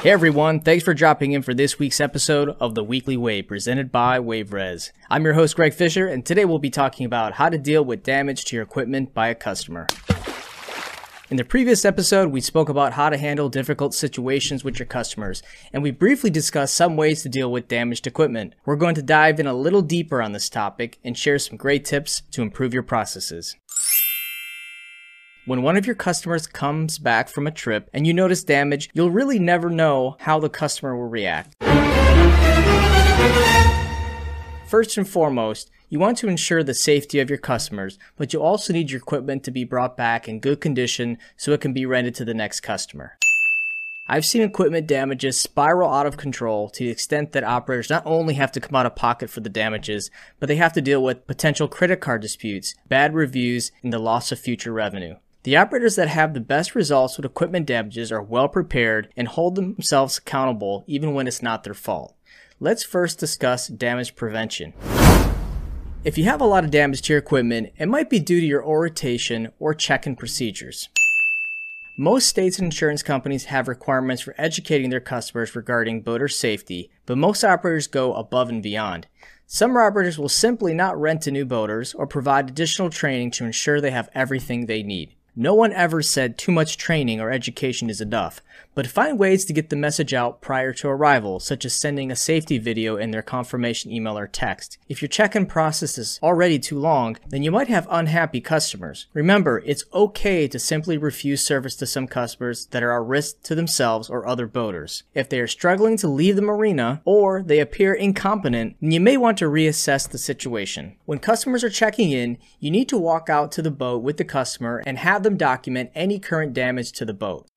Hey everyone, thanks for dropping in for this week's episode of the Weekly Wave presented by WaveRez. I'm your host Greg Fisher, and today we'll be talking about how to deal with damage to your equipment by a customer. In the previous episode, we spoke about how to handle difficult situations with your customers, and we briefly discussed some ways to deal with damaged equipment. We're going to dive in a little deeper on this topic and share some great tips to improve your processes. When one of your customers comes back from a trip and you notice damage, you'll really never know how the customer will react. First and foremost, you want to ensure the safety of your customers, but you also need your equipment to be brought back in good condition so it can be rented to the next customer. I've seen equipment damages spiral out of control to the extent that operators not only have to come out of pocket for the damages, but they have to deal with potential credit card disputes, bad reviews, and the loss of future revenue. The operators that have the best results with equipment damages are well prepared and hold themselves accountable even when it's not their fault. Let's first discuss damage prevention. If you have a lot of damage to your equipment, it might be due to your orientation or check-in procedures. Most states and insurance companies have requirements for educating their customers regarding boater safety, but most operators go above and beyond. Some operators will simply not rent to new boaters or provide additional training to ensure they have everything they need. No one ever said too much training or education is enough, but find ways to get the message out prior to arrival, such as sending a safety video in their confirmation email or text. If your check-in process is already too long, then you might have unhappy customers. Remember, it's okay to simply refuse service to some customers that are a risk to themselves or other boaters. If they are struggling to leave the marina or they appear incompetent, then you may want to reassess the situation. When customers are checking in, you need to walk out to the boat with the customer and have them document any current damage to the boat.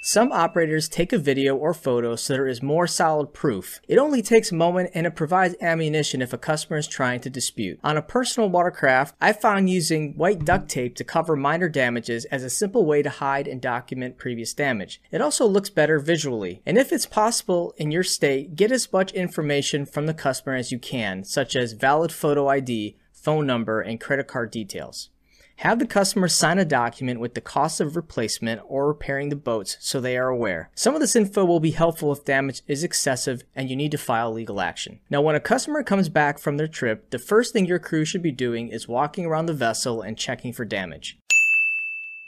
Some operators take a video or photo so there is more solid proof. It only takes a moment and it provides ammunition if a customer is trying to dispute. On a personal watercraft, I found using white duct tape to cover minor damages as a simple way to hide and document previous damage. It also looks better visually. And if it's possible in your state, get as much information from the customer as you can, such as valid photo ID, phone number, and credit card details. Have the customer sign a document with the cost of replacement or repairing the boats so they are aware. Some of this info will be helpful if damage is excessive and you need to file legal action. Now, when a customer comes back from their trip, the first thing your crew should be doing is walking around the vessel and checking for damage.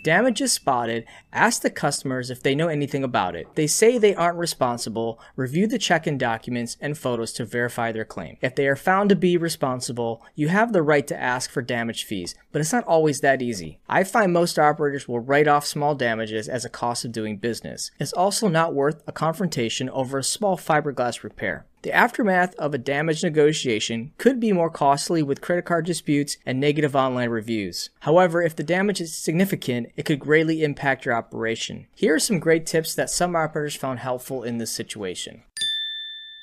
Damage is spotted, ask the customers if they know anything about it. They say they aren't responsible, review the check-in documents and photos to verify their claim. If they are found to be responsible, you have the right to ask for damage fees, but it's not always that easy. I find most operators will write off small damages as a cost of doing business. It's also not worth a confrontation over a small fiberglass repair. The aftermath of a damage negotiation could be more costly with credit card disputes and negative online reviews. However, if the damage is significant, it could greatly impact your operation. Here are some great tips that some operators found helpful in this situation.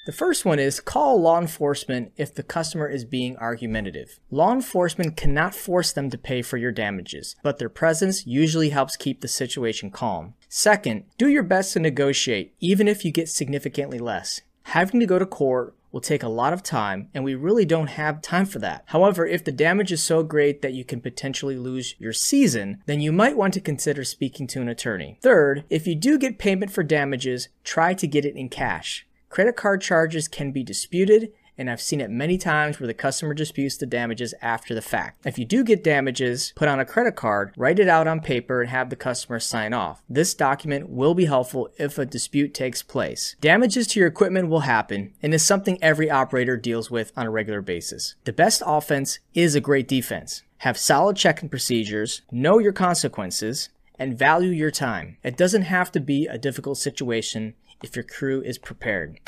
The first one is call law enforcement if the customer is being argumentative. Law enforcement cannot force them to pay for your damages, but their presence usually helps keep the situation calm. Second, do your best to negotiate, even if you get significantly less. Having to go to court will take a lot of time, and we really don't have time for that. However, if the damage is so great that you can potentially lose your season, then you might want to consider speaking to an attorney. Third, if you do get payment for damages, try to get it in cash. Credit card charges can be disputed, and I've seen it many times where the customer disputes the damages after the fact. If you do get damages put on a credit card, write it out on paper and have the customer sign off. This document will be helpful if a dispute takes place. Damages to your equipment will happen and is something every operator deals with on a regular basis. The best offense is a great defense. Have solid check-in procedures, know your consequences, and value your time. It doesn't have to be a difficult situation if your crew is prepared.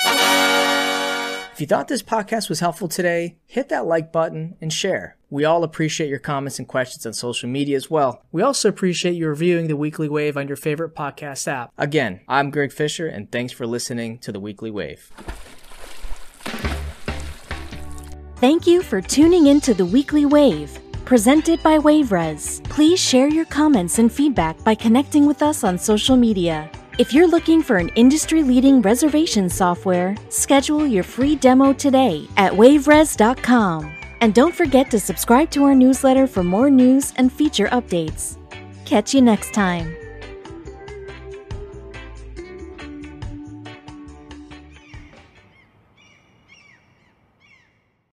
If you thought this podcast was helpful today, hit that like button and share. We all appreciate your comments and questions on social media as well. We also appreciate you reviewing the Weekly Wave on your favorite podcast app. Again, I'm Greg Fisher, and thanks for listening to the Weekly Wave. Thank you for tuning in to the Weekly Wave, presented by WaveRez. Please share your comments and feedback by connecting with us on social media. If you're looking for an industry-leading reservation software, schedule your free demo today at waverez.com. And don't forget to subscribe to our newsletter for more news and feature updates. Catch you next time.